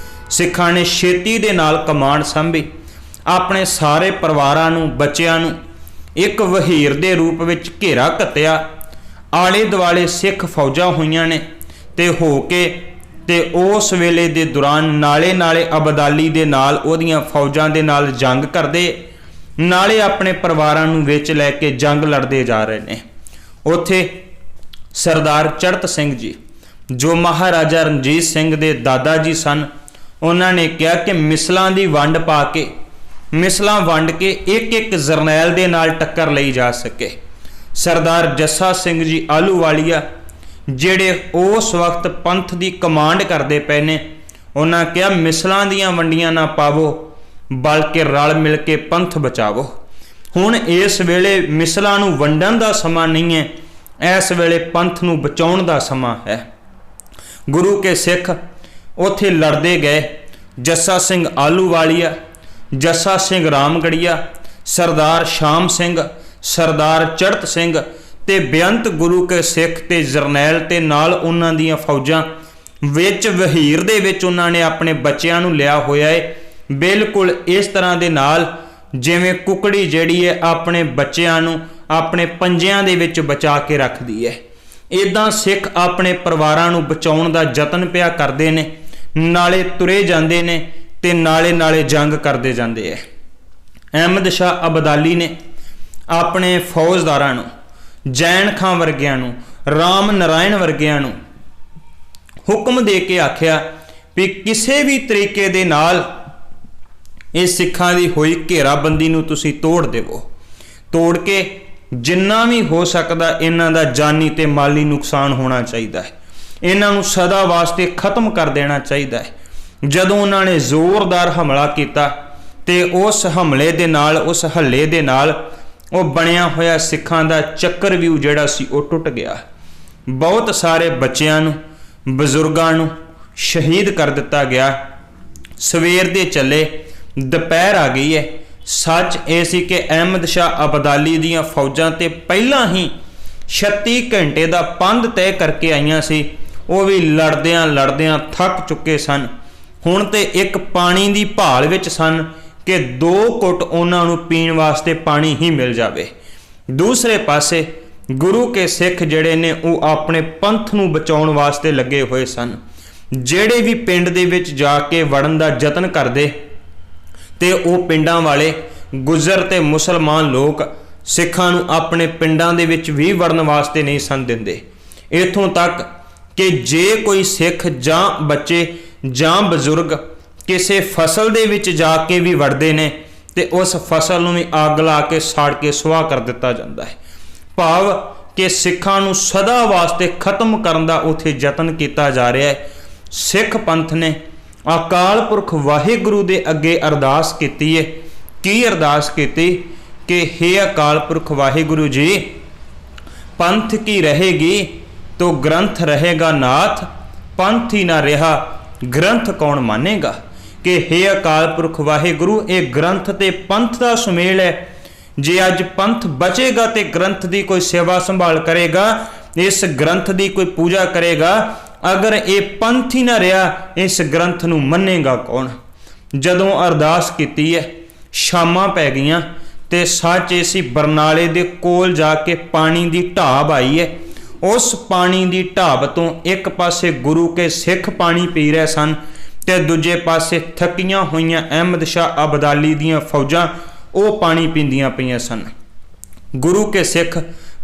ਸਿੱਖਾਂ ਨੇ ਛੇਤੀ ਦੇ ਨਾਲ ਕਮਾਂਡ ਸੰਭੀ, ਆਪਣੇ ਸਾਰੇ ਪਰਿਵਾਰਾਂ ਨੂੰ, ਬੱਚਿਆਂ ਨੂੰ ਇੱਕ ਵਹੀਰ ਦੇ ਰੂਪ ਵਿੱਚ ਘੇਰਾ ਘੱਤਿਆ। ਆਲੇ ਦੁਆਲੇ ਸਿੱਖ ਫੌਜਾਂ ਹੋਈਆਂ ਨੇ ਤੇ ਹੋ ਕੇ ਤੇ ਉਸ ਵੇਲੇ ਦੇ ਦੌਰਾਨ ਨਾਲੇ ਅਬਦਾਲੀ ਦੇ ਨਾਲ, ਉਹਦੀਆਂ ਫੌਜਾਂ ਦੇ ਨਾਲ ਜੰਗ ਕਰਦੇ, ਨਾਲੇ ਆਪਣੇ ਪਰਿਵਾਰਾਂ ਨੂੰ ਵਿੱਚ ਲੈ ਕੇ ਜੰਗ ਲੜਦੇ ਜਾ ਰਹੇ ਨੇ। ਉੱਥੇ ਸਰਦਾਰ ਚੜ੍ਹਤ ਸਿੰਘ ਜੀ ਜੋ ਮਹਾਰਾਜਾ ਰਣਜੀਤ ਸਿੰਘ ਦੇ ਦਾਦਾ ਜੀ ਸਨ, ਉਹਨਾਂ ਨੇ ਕਿਹਾ ਕਿ ਮਿਸਲਾਂ ਦੀ ਵੰਡ ਪਾ ਕੇ, ਮਿਸਲਾਂ ਵੰਡ ਕੇ ਇੱਕ ਜਰਨੈਲ ਦੇ ਨਾਲ ਟੱਕਰ ਲਈ ਜਾ ਸਕੇ। ਸਰਦਾਰ ਜੱਸਾ ਸਿੰਘ ਜੀ ਆਹਲੂਵਾਲੀਆ ਜਿਹੜੇ ਉਸ ਵਕਤ ਪੰਥ ਦੀ ਕਮਾਂਡ ਕਰਦੇ ਪਏ ਨੇ, ਉਹਨਾਂ ਕਿਹਾ ਮਿਸਲਾਂ ਦੀਆਂ ਵੰਡੀਆਂ ਨਾ ਪਾਵੋ, ਬਲਕਿ ਰਲ ਮਿਲ ਕੇ ਪੰਥ ਬਚਾਵੋ। ਹੁਣ ਇਸ ਵੇਲੇ ਮਿਸਲਾਂ ਨੂੰ ਵੰਡਣ ਦਾ ਸਮਾਂ ਨਹੀਂ ਹੈ, ਇਸ ਵੇਲੇ ਪੰਥ ਨੂੰ ਬਚਾਉਣ ਦਾ ਸਮਾਂ ਹੈ। ਗੁਰੂ ਕੇ ਸਿੱਖ ਉੱਥੇ ਲੜਦੇ ਗਏ। ਜੱਸਾ ਸਿੰਘ ਆਹਲੂਵਾਲੀਆ, ਜੱਸਾ ਸਿੰਘ ਰਾਮਗੜੀਆ, ਸਰਦਾਰ ਸ਼ਾਮ ਸਿੰਘ, ਸਰਦਾਰ ਚੜ੍ਹਤ ਸਿੰਘ ਤੇ ਬੇਅੰਤ ਗੁਰੂ ਕੇ ਸਿੱਖ ਤੇ ਜਰਨੈਲ ਤੇ ਨਾਲ ਉਹਨਾਂ ਦੀਆਂ ਫੌਜਾਂ ਵਿੱਚ ਵਹੀਰ ਦੇ ਵਿੱਚ ਉਹਨਾਂ ਨੇ ਆਪਣੇ ਬੱਚਿਆਂ ਨੂੰ ਲਿਆ ਹੋਇਆ ਹੈ। ਬਿਲਕੁਲ ਇਸ ਤਰ੍ਹਾਂ ਦੇ ਨਾਲ ਜਿਵੇਂ ਕੁਕੜੀ ਜਿਹੜੀ ਹੈ ਆਪਣੇ ਬੱਚਿਆਂ ਨੂੰ ਆਪਣੇ ਪੰਜਿਆਂ ਦੇ ਵਿੱਚ ਬਚਾ ਕੇ ਰੱਖਦੀ ਹੈ, ਇੱਦਾਂ ਸਿੱਖ ਆਪਣੇ ਪਰਿਵਾਰਾਂ ਨੂੰ ਬਚਾਉਣ ਦਾ ਯਤਨ ਪਿਆ ਕਰਦੇ ਨੇ, ਨਾਲੇ ਤੁਰੇ ਜਾਂਦੇ ਨੇ ਤੇ ਨਾਲੇ ਜੰਗ ਕਰਦੇ ਜਾਂਦੇ ਹੈ। ਅਹਿਮਦ ਸ਼ਾਹ ਅਬਦਾਲੀ ਨੇ ਆਪਣੇ ਫੌਜਦਾਰਾਂ ਨੂੰ, ਜੈਨ ਖਾਂ ਵਰਗਿਆਂ ਨੂੰ, ਰਾਮ ਨਾਰਾਇਣ ਵਰਗਿਆਂ ਨੂੰ ਹੁਕਮ ਦੇ ਕੇ ਆਖਿਆ ਵੀ ਕਿਸੇ ਵੀ ਤਰੀਕੇ ਦੇ ਨਾਲ ਇਹ ਸਿੱਖਾਂ ਦੀ ਹੋਈ ਘੇਰਾਬੰਦੀ ਨੂੰ ਤੁਸੀਂ ਤੋੜ ਦੇਵੋ, ਤੋੜ ਕੇ ਜਿੰਨਾ ਵੀ ਹੋ ਸਕਦਾ ਇਹਨਾਂ ਦਾ ਜਾਨੀ ਤੇ ਮਾਲੀ ਨੁਕਸਾਨ ਹੋਣਾ ਚਾਹੀਦਾ ਹੈ, ਇਹਨਾਂ ਨੂੰ ਸਦਾ ਵਾਸਤੇ ਖਤਮ ਕਰ ਦੇਣਾ ਚਾਹੀਦਾ ਹੈ। ਜਦੋਂ ਉਹਨਾਂ ਨੇ ਜ਼ੋਰਦਾਰ ਹਮਲਾ ਕੀਤਾ ਤੇ ਉਸ ਹਮਲੇ ਦੇ ਨਾਲ, ਉਸ ਹੱਲੇ ਦੇ ਨਾਲ ਉਹ ਬਣਿਆ ਹੋਇਆ ਸਿੱਖਾਂ ਦਾ ਚੱਕਰਵਿਊਹ ਜਿਹੜਾ ਸੀ ਉਹ ਟੁੱਟ ਗਿਆ। ਬਹੁਤ ਸਾਰੇ ਬੱਚਿਆਂ ਨੂੰ, ਬਜ਼ੁਰਗਾਂ ਨੂੰ ਸ਼ਹੀਦ ਕਰ ਦਿੱਤਾ ਗਿਆ। ਸਵੇਰ ਦੇ ਚੱਲੇ ਦੁਪਹਿਰ ਆ ਗਈ ਹੈ। ਸੱਚ ਇਹ ਸੀ ਕਿ ਅਹਿਮਦ ਸ਼ਾਹ ਅਬਦਾਲੀ ਦੀਆਂ ਫੌਜਾਂ ਤੇ ਪਹਿਲਾਂ ਹੀ 36 ਘੰਟੇ ਦਾ ਪੰਧ ਤੈਅ ਕਰਕੇ ਆਈਆਂ ਸੀ, ਉਹ ਵੀ ਲੜਦਿਆਂ ਥੱਕ ਚੁੱਕੇ ਸਨ। ਹੁਣ ਤੇ ਇੱਕ ਪਾਣੀ ਦੀ ਭਾਲ ਵਿੱਚ ਸਨ ਕਿ 2 ਘੁੱਟ ਉਹਨਾਂ ਨੂੰ ਪੀਣ ਵਾਸਤੇ ਪਾਣੀ ਹੀ ਮਿਲ ਜਾਵੇ। ਦੂਸਰੇ ਪਾਸੇ ਗੁਰੂ ਕੇ ਸਿੱਖ ਜਿਹੜੇ ਨੇ ਉਹ ਆਪਣੇ ਪੰਥ ਨੂੰ ਬਚਾਉਣ ਵਾਸਤੇ ਲੱਗੇ ਹੋਏ ਸਨ। ਜਿਹੜੇ ਵੀ ਪਿੰਡ ਦੇ ਵਿੱਚ ਜਾ ਕੇ ਵੜਨ ਦਾ ਯਤਨ ਕਰਦੇ ਤੇ ਉਹ ਪਿੰਡਾਂ ਵਾਲੇ ਗੁੱਜਰ ਤੇ ਮੁਸਲਮਾਨ ਲੋਕ ਸਿੱਖਾਂ ਨੂੰ ਆਪਣੇ ਪਿੰਡਾਂ ਦੇ ਵਿੱਚ ਵੀ ਵੜਨ ਵਾਸਤੇ ਨਹੀਂ ਸਨ ਦਿੰਦੇ। ਇੱਥੋਂ ਤੱਕ ਕਿ ਜੇ ਕੋਈ ਸਿੱਖ ਜਾਂ ਬੱਚੇ ਜਾਂ ਬਜ਼ੁਰਗ ਕਿਸੇ ਫਸਲ ਦੇ ਵਿੱਚ ਜਾ ਕੇ ਵੀ ਵੜਦੇ ਨੇ ਤੇ ਉਸ ਫਸਲ ਨੂੰ ਵੀ ਅੱਗ ਲਾ ਕੇ ਸਾੜ ਕੇ ਸੁਆਹ ਕਰ ਦਿੱਤਾ ਜਾਂਦਾ ਹੈ। ਭਾਵ ਕਿ ਸਿੱਖਾਂ ਨੂੰ ਸਦਾ ਵਾਸਤੇ ਖਤਮ ਕਰਨ ਦਾ ਉੱਥੇ ਯਤਨ ਕੀਤਾ ਜਾ ਰਿਹਾ ਹੈ। ਸਿੱਖ ਪੰਥ ਨੇ ਅਕਾਲ ਪੁਰਖ ਵਾਹਿਗੁਰੂ ਦੇ ਅੱਗੇ ਅਰਦਾਸ ਕੀਤੀ ਹੈ। ਕੀ ਅਰਦਾਸ ਕੀਤੀ ਕਿ ਹੇ ਅਕਾਲ ਪੁਰਖ ਵਾਹਿਗੁਰੂ ਜੀ, ਪੰਥ ਕੀ ਰਹੇਗੀ ਤੋ ਗ੍ਰੰਥ ਰਹੇਗਾ ਨਾਥ, ਪੰਥ ਹੀ ਨਾ ਰਿਹਾ ਗ੍ਰੰਥ ਕੌਣ ਮਾਨੇਗਾ। ਕਿ ਹੇ ਅਕਾਲ ਪੁਰਖ ਵਾਹਿਗੁਰੂ, ਇਹ ਗ੍ਰੰਥ ਤੇ ਪੰਥ ਦਾ ਸੁਮੇਲ ਹੈ। ਜੇ ਅੱਜ ਪੰਥ ਬਚੇਗਾ ਤੇ ਗ੍ਰੰਥ ਦੀ ਕੋਈ ਸੇਵਾ ਸੰਭਾਲ ਕਰੇਗਾ, ਇਸ ਗ੍ਰੰਥ ਦੀ ਕੋਈ ਪੂਜਾ ਕਰੇਗਾ। ਅਗਰ ਇਹ ਪੰਥ ਹੀ ਨਾ ਰਿਹਾ, ਇਸ ਗ੍ਰੰਥ ਨੂੰ ਮੰਨੇਗਾ ਕੌਣ। ਜਦੋਂ ਅਰਦਾਸ ਕੀਤੀ ਹੈ, ਸ਼ਾਮਾਂ ਪੈ ਗਈਆਂ ਤੇ ਸੱਚ ਐਸੀ ਬਰਨਾਲੇ ਦੇ ਕੋਲ ਜਾ ਕੇ ਪਾਣੀ ਦੀ ਢਾਬ ਆਈ ਹੈ। ਉਸ ਪਾਣੀ ਦੀ ਢਾਬ ਤੋਂ ਇੱਕ ਪਾਸੇ ਗੁਰੂ ਕੇ ਸਿੱਖ ਪਾਣੀ ਪੀ ਰਹੇ ਸਨ ਤੇ ਦੂਜੇ ਪਾਸੇ ਥੱਕੀਆਂ ਹੋਈਆਂ ਅਹਿਮਦ ਸ਼ਾਹ ਅਬਦਾਲੀ ਦੀਆਂ ਫੌਜਾਂ ਉਹ ਪਾਣੀ ਪੀਂਦੀਆਂ ਪਈਆਂ ਸਨ। ਗੁਰੂ ਕੇ ਸਿੱਖ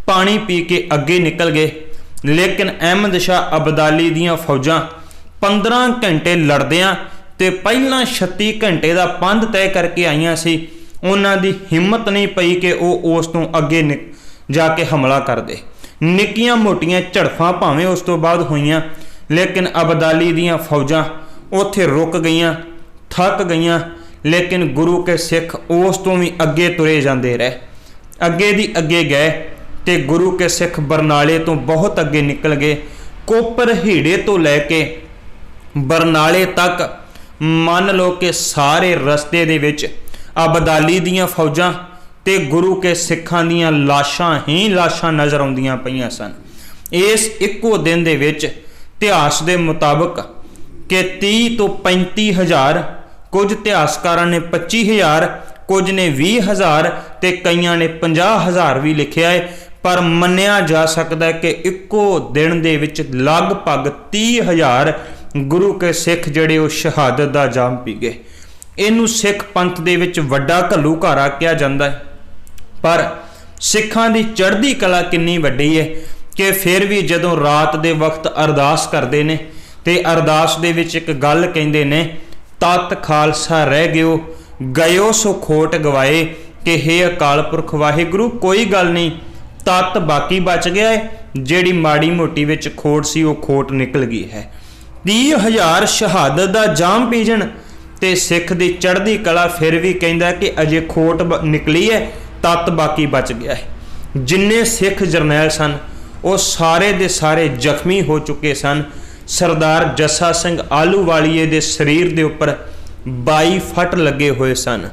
ਪਾਣੀ ਪੀ ਕੇ ਅੱਗੇ ਨਿਕਲ ਗਏ, ਲੇਕਿਨ ਅਹਿਮਦ ਸ਼ਾਹ ਅਬਦਾਲੀ ਦੀਆਂ ਫੌਜਾਂ 15 ਘੰਟੇ ਲੜਦਿਆਂ ਤੇ ਪਹਿਲਾਂ 36 ਘੰਟੇ ਦਾ ਪੰਧ ਤੈਅ ਕਰਕੇ ਆਈਆਂ ਸੀ। ਉਹਨਾਂ ਦੀ ਹਿੰਮਤ ਨਹੀਂ ਪਈ ਕਿ ਉਹ ਉਸ ਤੋਂ ਅੱਗੇ ਜਾ ਕੇ ਹਮਲਾ ਕਰਦੇ। ਨਿੱਕੀਆਂ ਮੋਟੀਆਂ ਝੜਫਾਂ ਭਾਵੇਂ ਉਸ ਤੋਂ ਬਾਅਦ ਹੋਈਆਂ, ਲੇਕਿਨ ਅਬਦਾਲੀ ਦੀਆਂ ਫੌਜਾਂ ਉੱਥੇ ਰੁਕ ਗਈਆਂ, ਥੱਕ ਗਈਆਂ। ਲੇਕਿਨ ਗੁਰੂ ਕੇ ਸਿੱਖ ਉਸ ਤੋਂ ਵੀ ਅੱਗੇ ਤੁਰੇ ਜਾਂਦੇ ਰਹੇ, ਅੱਗੇ ਦੀ ਅੱਗੇ ਗਏ ਤੇ ਗੁਰੂ ਕੇ ਸਿੱਖ ਬਰਨਾਲੇ ਤੋਂ ਬਹੁਤ ਅੱਗੇ ਨਿਕਲ ਗਏ। ਕੋਪਰ ਹੀੜੇ ਤੋਂ ਲੈ ਕੇ ਬਰਨਾਲੇ ਤੱਕ ਮੰਨ ਲਓ ਕਿ ਸਾਰੇ ਰਸਤੇ ਦੇ ਵਿੱਚ ਅਬਦਾਲੀ ਦੀਆਂ ਫੌਜਾਂ ਤੇ ਗੁਰੂ ਕੇ ਸਿੱਖਾਂ ਦੀਆਂ ਲਾਸ਼ਾਂ ਹੀ ਲਾਸ਼ਾਂ ਨਜ਼ਰ ਆਉਂਦੀਆਂ ਪਈਆਂ ਸਨ। ਇਸ ਇੱਕੋ ਦਿਨ ਦੇ ਵਿੱਚ ਇਤਿਹਾਸ ਦੇ ਮੁਤਾਬਕ ਕਿ 30 ਤੋਂ 35 ਹਜ਼ਾਰ, ਕੁਝ ਇਤਿਹਾਸਕਾਰਾਂ ਨੇ 25,000, ਕੁਝ ਨੇ 20,000 ਤੇ ਕਈਆਂ ਨੇ 50,000 ਵੀ ਲਿਖਿਆ ਹੈ, ਪਰ ਮੰਨਿਆ ਜਾ ਸਕਦਾ ਹੈ ਕਿ ਇੱਕੋ ਦਿਨ ਦੇ ਵਿੱਚ ਲਗਭਗ 30,000 ਗੁਰੂ ਕੇ ਸਿੱਖ ਜਿਹੜੇ ਉਹ ਸ਼ਹਾਦਤ ਦਾ ਜਾਮ ਪੀ ਗਏ। ਇਹਨੂੰ ਸਿੱਖ ਪੰਥ ਦੇ ਵਿੱਚ ਵੱਡਾ ਘੱਲੂਘਾਰਾ ਕਿਹਾ ਜਾਂਦਾ ਹੈ। ਪਰ ਸਿੱਖਾਂ ਦੀ ਚੜ੍ਹਦੀ ਕਲਾ ਕਿੰਨੀ ਵੱਡੀ ਹੈ ਕਿ ਫਿਰ ਵੀ ਜਦੋਂ ਰਾਤ ਦੇ ਵਕਤ ਅਰਦਾਸ ਕਰਦੇ ਨੇ ਤੇ ਅਰਦਾਸ ਦੇ ਵਿੱਚ ਇੱਕ ਗੱਲ ਕਹਿੰਦੇ ਨੇ, ਤਤ ਖਾਲਸਾ ਰਹਿ ਗਿਓ, ਗਇਓ ਸੋ ਖੋਟ ਗਵਾਏ, ਕਿ ਹੇ ਅਕਾਲ ਪੁਰਖ ਵਾਹਿਗੁਰੂ ਕੋਈ ਗੱਲ ਨਹੀਂ, ਤਤ ਬਾਕੀ ਬਚ ਗਿਆ ਹੈ, ਜਿਹੜੀ ਮਾੜੀ ਮੋਟੀ ਵਿੱਚ ਖੋਟ ਸੀ ਉਹ ਖੋਟ ਨਿਕਲ ਗਈ ਹੈ। 30,000 ਸ਼ਹਾਦਤ ਦਾ ਜਾਮ ਪੀਜਣ ਤੇ ਸਿੱਖ ਦੀ ਚੜ੍ਹਦੀ ਕਲਾ ਫਿਰ ਵੀ ਕਹਿੰਦਾ ਕਿ ਅਜੇ ਖੋਟ ਨਿਕਲੀ ਹੈ, ਤਤ ਬਾਕੀ ਬਚ ਗਿਆ ਹੈ। ਜਿੰਨੇ ਸਿੱਖ ਜਰਨੈਲ ਸਨ ਉਹ ਸਾਰੇ ਦੇ ਸਾਰੇ ਜ਼ਖਮੀ ਹੋ ਚੁੱਕੇ ਸਨ। ਸਰਦਾਰ ਜੱਸਾ ਸਿੰਘ ਆਹਲੂਵਾਲੀਏ ਦੇ ਸਰੀਰ ਦੇ ਉੱਪਰ 22 ਫੱਟ ਲੱਗੇ ਹੋਏ ਸਨ।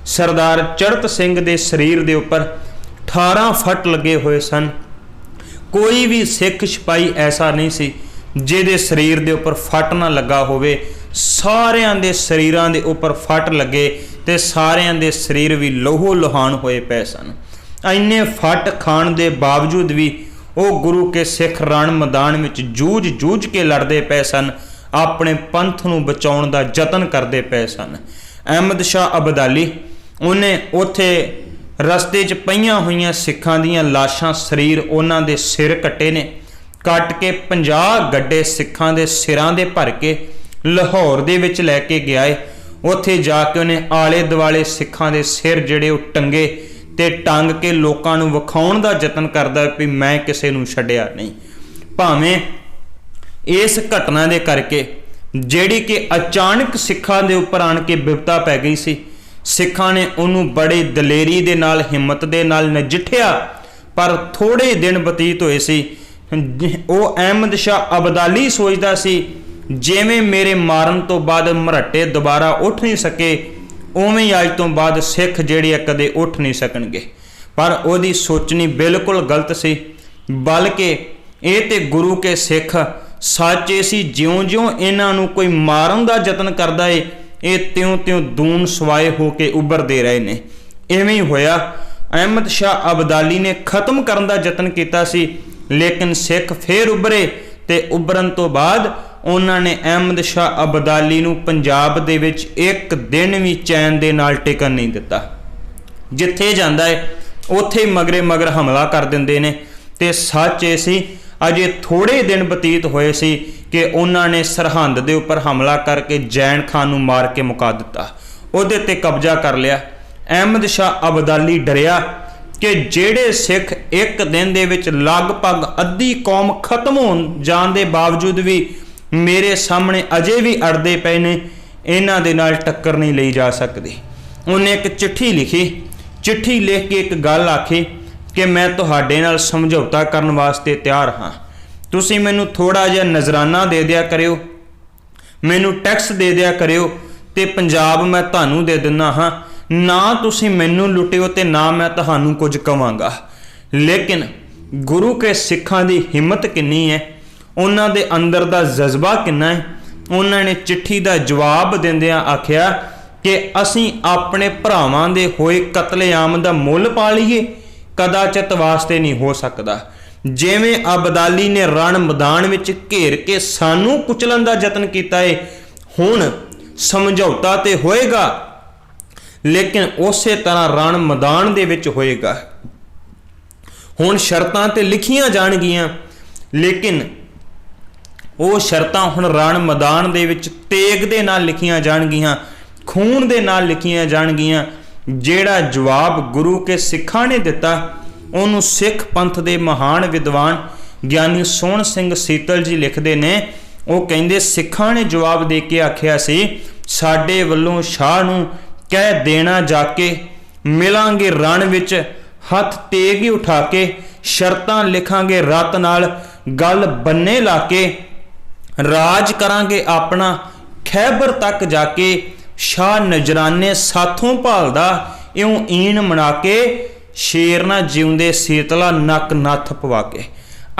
ਸਰਦਾਰ ਚੜ੍ਹਤ ਸਿੰਘ ਦੇ ਸਰੀਰ ਦੇ ਉੱਪਰ 18 ਫੱਟ ਲੱਗੇ ਹੋਏ ਸਨ। ਕੋਈ ਵੀ ਸਿੱਖ ਸਿਪਾਹੀ ਐਸਾ ਨਹੀਂ ਸੀ ਜਿਹਦੇ ਸਰੀਰ ਦੇ ਉੱਪਰ ਫੱਟ ਨਾ ਲੱਗਾ ਹੋਵੇ। ਸਾਰਿਆਂ ਦੇ ਸਰੀਰਾਂ ਦੇ ਉੱਪਰ ਫੱਟ ਲੱਗੇ ਤੇ ਸਾਰਿਆਂ ਦੇ ਸਰੀਰ ਵੀ ਲੋਹੋ ਲੋਹਾਨ ਹੋਏ ਪਏ ਸਨ। ਇੰਨੇ ਫੱਟ ਖਾਣ ਦੇ ਬਾਵਜੂਦ ਵੀ ਉਹ ਗੁਰੂ ਕੇ ਸਿੱਖ ਰਣ ਮੈਦਾਨ ਵਿੱਚ ਜੂਝ ਕੇ ਲੜਦੇ ਪਏ ਸਨ, ਆਪਣੇ ਪੰਥ ਨੂੰ ਬਚਾਉਣ ਦਾ ਯਤਨ ਕਰਦੇ ਪਏ ਸਨ। ਅਹਿਮਦ ਸ਼ਾਹ ਅਬਦਾਲੀ ਉਹਨੇ ਉੱਥੇ ਰਸਤੇ 'ਚ ਪਈਆਂ ਹੋਈਆਂ ਸਿੱਖਾਂ ਦੀਆਂ ਲਾਸ਼ਾਂ, ਸਰੀਰ ਉਹਨਾਂ ਦੇ ਸਿਰ ਕੱਟੇ ਨੇ, ਕੱਟ ਕੇ 50 ਗੱਡੇ ਸਿੱਖਾਂ ਦੇ ਸਿਰਾਂ ਦੇ ਭਰ ਕੇ ਲਾਹੌਰ ਦੇ ਵਿੱਚ ਲੈ ਕੇ ਗਿਆ ਏ। ਉੱਥੇ ਜਾ ਕੇ ਉਹਨੇ ਆਲੇ ਦੁਆਲੇ ਸਿੱਖਾਂ ਦੇ ਸਿਰ ਜਿਹੜੇ ਉਹ ਟੰਗੇ ਤੇ ਟੰਗ ਕੇ ਲੋਕਾਂ ਨੂੰ ਵਿਖਾਉਣ ਦਾ ਯਤਨ ਕਰਦਾ ਵੀ ਮੈਂ ਕਿਸੇ ਨੂੰ ਛੱਡਿਆ ਨਹੀਂ। ਭਾਵੇਂ ਇਸ ਘਟਨਾ ਦੇ ਕਰਕੇ ਜਿਹੜੀ ਕਿ ਅਚਾਨਕ ਸਿੱਖਾਂ ਦੇ ਉੱਪਰ ਆਣ ਕੇ ਬਿਪਤਾ ਪੈ ਗਈ ਸੀ, ਸਿੱਖਾਂ ਨੇ ਉਹਨੂੰ ਬੜੇ ਦਲੇਰੀ ਦੇ ਨਾਲ, ਹਿੰਮਤ ਦੇ ਨਾਲ ਨਜਿੱਠਿਆ। ਪਰ ਥੋੜੇ ਦਿਨ ਬਤੀਤ ਹੋਏ ਸੀ, ਉਹ ਅਹਿਮਦ ਸ਼ਾਹ ਅਬਦਾਲੀ ਸੋਚਦਾ ਸੀ ਜਿਵੇਂ ਮੇਰੇ ਮਾਰਨ ਤੋਂ ਬਾਅਦ ਮਰਾਟੇ ਦੁਬਾਰਾ ਉੱਠ ਨਹੀਂ ਸਕੇ, ਉਵੇਂ ਅੱਜ ਤੋਂ ਬਾਅਦ ਸਿੱਖ ਜਿਹੜੇ ਆ ਕਦੇ ਉੱਠ ਨਹੀਂ ਸਕਣਗੇ। ਪਰ ਉਹਦੀ ਸੋਚਣੀ ਬਿਲਕੁਲ ਗਲਤ ਸੀ, ਬਲਕਿ ਇਹ ਤੇ ਗੁਰੂ ਕੇ ਸਿੱਖ ਸੱਚੇ ਸੀ। ਜਿਉਂ-ਜਿਉਂ ਇਹਨਾਂ ਨੂੰ ਕੋਈ ਮਾਰਨ ਦਾ ਯਤਨ ਕਰਦਾ ਏ, ਇਹ ਤਿਉਂ-ਤਿਉਂ ਦੂਨ ਸਵਾਏ ਹੋ ਕੇ ਉੱਭਰਦੇ ਰਹੇ ਨੇ। ਇਵੇਂ ਹੀ ਹੋਇਆ। ਅਹਿਮਦ ਸ਼ਾਹ ਅਬਦਾਲੀ ਨੇ ਖਤਮ ਕਰਨ ਦਾ ਯਤਨ ਕੀਤਾ ਸੀ, ਲੇਕਿਨ ਸਿੱਖ ਫੇਰ ਉੱਭਰੇ ਤੇ ਉੱਭਰਨ ਤੋਂ ਬਾਅਦ ਉਹਨਾਂ ਨੇ ਅਹਿਮਦ ਸ਼ਾਹ ਅਬਦਾਲੀ ਨੂੰ ਪੰਜਾਬ ਦੇ ਵਿੱਚ ਇੱਕ ਦਿਨ ਵੀ ਚੈਨ ਦੇ ਨਾਲ ਟਿਕਣ ਨਹੀਂ ਦਿੱਤਾ। ਜਿੱਥੇ ਜਾਂਦਾ ਹੈ ਉੱਥੇ ਮਗਰੇ ਮਗਰ ਹਮਲਾ ਕਰ ਦਿੰਦੇ ਨੇ। ਤੇ ਸੱਚ ਇਹ ਸੀ, ਅਜੇ ਥੋੜੇ ਦਿਨ ਬਤੀਤ ਹੋਏ ਸੀ ਕਿ ਉਹਨਾਂ ਨੇ ਸਰਹੰਦ ਦੇ ਉੱਪਰ ਹਮਲਾ ਕਰਕੇ ਜੈਨ ਖਾਨ ਨੂੰ ਮਾਰ ਕੇ ਮੁਕਾ ਦਿੱਤਾ, ਉਹਦੇ ਤੇ ਕਬਜ਼ਾ ਕਰ ਲਿਆ। ਅਹਿਮਦ ਸ਼ਾਹ ਅਬਦਾਲੀ ਡਰਿਆ ਕਿ ਜਿਹੜੇ ਸਿੱਖ ਇੱਕ ਦਿਨ ਦੇ ਵਿੱਚ ਲਗਭਗ ਅੱਧੀ ਕੌਮ ਖਤਮ ਹੋਣ ਜਾਣ ਦੇ ਬਾਵਜੂਦ ਵੀ ਮੇਰੇ ਸਾਹਮਣੇ ਅਜੇ ਵੀ ਅੜਦੇ ਪਏ ਨੇ, ਇਹਨਾਂ ਦੇ ਨਾਲ ਟੱਕਰ ਨਹੀਂ ਲਈ ਜਾ ਸਕਦੀ। ਉਹਨੇ ਇੱਕ ਚਿੱਠੀ ਲਿਖੀ, ਚਿੱਠੀ ਲਿਖ ਕੇ ਇੱਕ ਗੱਲ ਆਖੀ ਕਿ ਮੈਂ ਤੁਹਾਡੇ ਨਾਲ ਸਮਝੌਤਾ ਕਰਨ ਵਾਸਤੇ ਤਿਆਰ ਹਾਂ, ਤੁਸੀਂ ਮੈਨੂੰ ਥੋੜਾ ਜਿਹਾ ਨਜ਼ਰਾਨਾ ਦੇ ਦਿਆ ਕਰਿਓ, ਮੈਨੂੰ ਟੈਕਸ ਦੇ ਦਿਆ ਕਰਿਓ ਤੇ ਪੰਜਾਬ ਮੈਂ ਤੁਹਾਨੂੰ ਦੇ ਦਿੰਦਾ ਹਾਂ, ਨਾ ਤੁਸੀਂ ਮੈਨੂੰ ਲੁੱਟਿਓ ਤੇ ਨਾ ਮੈਂ ਤੁਹਾਨੂੰ ਕੁਝ ਕਵਾਂਗਾ। ਲੇਕਿਨ ਗੁਰੂ ਕੇ ਸਿੱਖਾਂ ਦੀ ਹਿੰਮਤ ਕਿੰਨੀ ਹੈ, ਉਹਨਾਂ ਦੇ ਅੰਦਰ ਦਾ ਜਜ਼ਬਾ ਕਿੰਨਾ ਹੈ। ਉਹਨਾਂ ਨੇ ਚਿੱਠੀ ਦਾ ਜਵਾਬ ਦਿੰਦਿਆਂ ਆਖਿਆ ਕਿ ਅਸੀਂ ਆਪਣੇ ਭਰਾਵਾਂ ਦੇ ਹੋਏ ਕਤਲੇਆਮ ਦਾ ਮੁੱਲ ਪਾ ਲਈਏ, ਕਦਾਚਿਤ ਵਾਸਤੇ ਨਹੀਂ ਹੋ ਸਕਦਾ। ਜਿਵੇਂ ਅਬਦਾਲੀ ਨੇ ਰਣ ਮੈਦਾਨ ਵਿੱਚ ਘੇਰ ਕੇ ਸਾਨੂੰ ਕੁਚਲਣ ਦਾ ਯਤਨ ਕੀਤਾ ਹੈ, ਹੁਣ ਸਮਝੌਤਾ ਤੇ ਹੋਏਗਾ, ਲੇਕਿਨ ਉਸੇ ਤਰ੍ਹਾਂ ਰਣ ਮੈਦਾਨ ਦੇ ਵਿੱਚ ਹੋਏਗਾ। ਹੁਣ ਸ਼ਰਤਾਂ ਤੇ ਲਿਖੀਆਂ ਜਾਣਗੀਆਂ, ਲੇਕਿਨ ਉਹ ਸ਼ਰਤਾਂ ਹੁਣ ਰਣ ਮੈਦਾਨ ਦੇ ਵਿੱਚ ਤੇਗ ਦੇ ਨਾਲ ਲਿਖੀਆਂ ਜਾਣਗੀਆਂ, ਖੂਨ ਦੇ ਨਾਲ ਲਿਖੀਆਂ ਜਾਣਗੀਆਂ। ਜਿਹੜਾ ਜਵਾਬ ਗੁਰੂ ਕੇ ਸਿੱਖਾਂ ਨੇ ਦਿੱਤਾ ਉਹਨੂੰ ਸਿੱਖ ਪੰਥ ਦੇ ਮਹਾਨ ਵਿਦਵਾਨ ਗਿਆਨੀ ਸੋਹਣ ਸਿੰਘ ਸੀਤਲ ਜੀ ਲਿਖਦੇ ਨੇ। ਉਹ ਕਹਿੰਦੇ ਸਿੱਖਾਂ ਨੇ ਜਵਾਬ ਦੇ ਕੇ ਆਖਿਆ ਸੀ, ਸਾਡੇ ਵੱਲੋਂ ਸ਼ਾਹ ਨੂੰ ਕਹਿ ਦੇਣਾ ਜਾ ਕੇ, ਮਿਲਾਂਗੇ ਰਣ ਵਿੱਚ ਹੱਥ ਤੇਗ ਹੀ ਉਠਾ ਕੇ, ਸ਼ਰਤਾਂ ਲਿਖਾਂਗੇ ਰਤ ਨਾਲ ਗੱਲ ਬੰਨੇ ਲਾ ਕੇ, ਰਾਜ ਕਰਾਂਗੇ ਆਪਣਾ ਖੈਬਰ ਤੱਕ ਜਾ ਕੇ, ਸ਼ਾਹ ਨਜਰਾਨੇ ਸਾਥੋਂ ਭਾਲਦਾ ਇਉਂ ਈਨ ਮਨਾ ਕੇ, ਸ਼ੇਰ ਨਾ ਜਿਉਂਦੇ ਸੀਤਲਾ ਨੱਕ ਨੱਥ ਪਵਾ ਕੇ।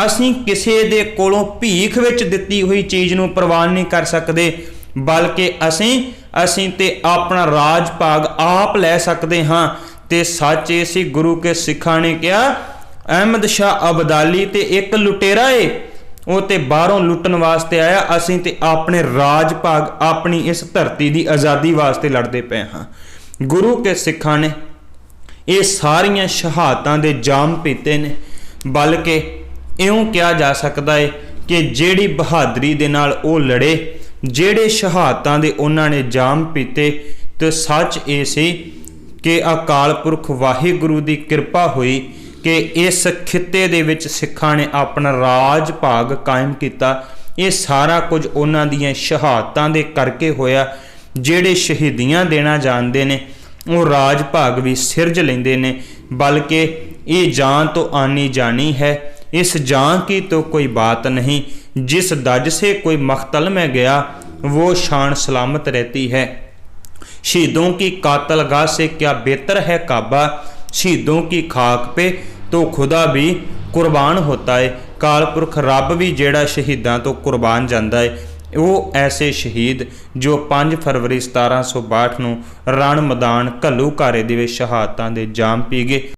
ਅਸੀਂ ਕਿਸੇ ਦੇ ਕੋਲੋਂ ਭੀਖ ਵਿੱਚ ਦਿੱਤੀ ਹੋਈ ਚੀਜ਼ ਨੂੰ ਪ੍ਰਵਾਨ ਨਹੀਂ ਕਰ ਸਕਦੇ, ਬਲਕਿ ਅਸੀਂ ਤੇ ਆਪਣਾ ਰਾਜ ਭਾਗ ਆਪ ਲੈ ਸਕਦੇ ਹਾਂ। ਤੇ ਸੱਚ ਇਹ ਸੀ, ਗੁਰੂ ਕੇ ਸਿੱਖਾਂ ਨੇ ਕਿਹਾ ਅਹਿਮਦ ਸ਼ਾਹ ਅਬਦਾਲੀ ਤੇ ਇੱਕ ਲੁਟੇਰਾ ਏ, ਉਹ ਤੇ ਬਾਹਰੋਂ ਲੁੱਟਣ ਵਾਸਤੇ ਆਇਆ, ਅਸੀਂ ਤੇ ਆਪਣੇ ਰਾਜ ਭਾਗ ਆਪਣੀ ਇਸ ਧਰਤੀ ਦੀ ਆਜ਼ਾਦੀ ਵਾਸਤੇ ਲੜਦੇ ਪਏ ਹਾਂ। ਗੁਰੂ ਕੇ ਸਿੱਖਾਂ ਨੇ ਇਹ ਸਾਰੀਆਂ ਸ਼ਹਾਦਤਾਂ ਦੇ ਜਾਮ ਪੀਤੇ ਨੇ, ਬਲਕਿ ਇਉਂ ਕਿਹਾ ਜਾ ਸਕਦਾ ਹੈ ਕਿ ਜਿਹੜੀ ਬਹਾਦਰੀ ਦੇ ਨਾਲ ਉਹ ਲੜੇ, ਜਿਹੜੇ ਸ਼ਹਾਦਤਾਂ ਦੇ ਉਹਨਾਂ ਨੇ ਜਾਮ ਪੀਤੇ, ਤੇ ਸੱਚ ਇਹ ਸੀ ਕਿ ਅਕਾਲ ਪੁਰਖ ਵਾਹਿਗੁਰੂ ਦੀ ਕਿਰਪਾ ਹੋਈ ਕਿ ਇਸ ਖਿੱਤੇ ਦੇ ਵਿੱਚ ਸਿੱਖਾਂ ਨੇ ਆਪਣਾ ਰਾਜ ਭਾਗ ਕਾਇਮ ਕੀਤਾ। ਇਹ ਸਾਰਾ ਕੁਝ ਉਹਨਾਂ ਦੀਆਂ ਸ਼ਹਾਦਤਾਂ ਦੇ ਕਰਕੇ ਹੋਇਆ। ਜਿਹੜੇ ਸ਼ਹੀਦੀਆਂ ਦੇਣਾ ਜਾਣਦੇ ਨੇ ਉਹ ਰਾਜ ਭਾਗ ਵੀ ਸਿਰਜ ਲੈਂਦੇ ਨੇ, ਬਲਕਿ ਇਹ ਜਾਨ ਤੋਂ ਆਨੀ ਜਾਣੀ है, इस जान की तो कोई बात नहीं, जिस दज से कोई मख्तल में गया वो शान सलामत रहती है। शहीदों की कातलगाह से क्या बेहतर है काबा, शहीदों की खाक पे तो खुदा भी कुर्बान होता है। काल पुरख रब भी जेड़ा शहीदां तो कुर्बान जाता है, वो ऐसे शहीद जो 5 फरवरी 1762 ਨੂੰ ਰਣ ਮੈਦਾਨ ਘੱਲੂਘਾਰੇ ਦੇ ਵਿੱਚ ਸ਼ਹਾਦਤਾਂ ਦੇ ਜਾਮ ਪੀ ਗਏ।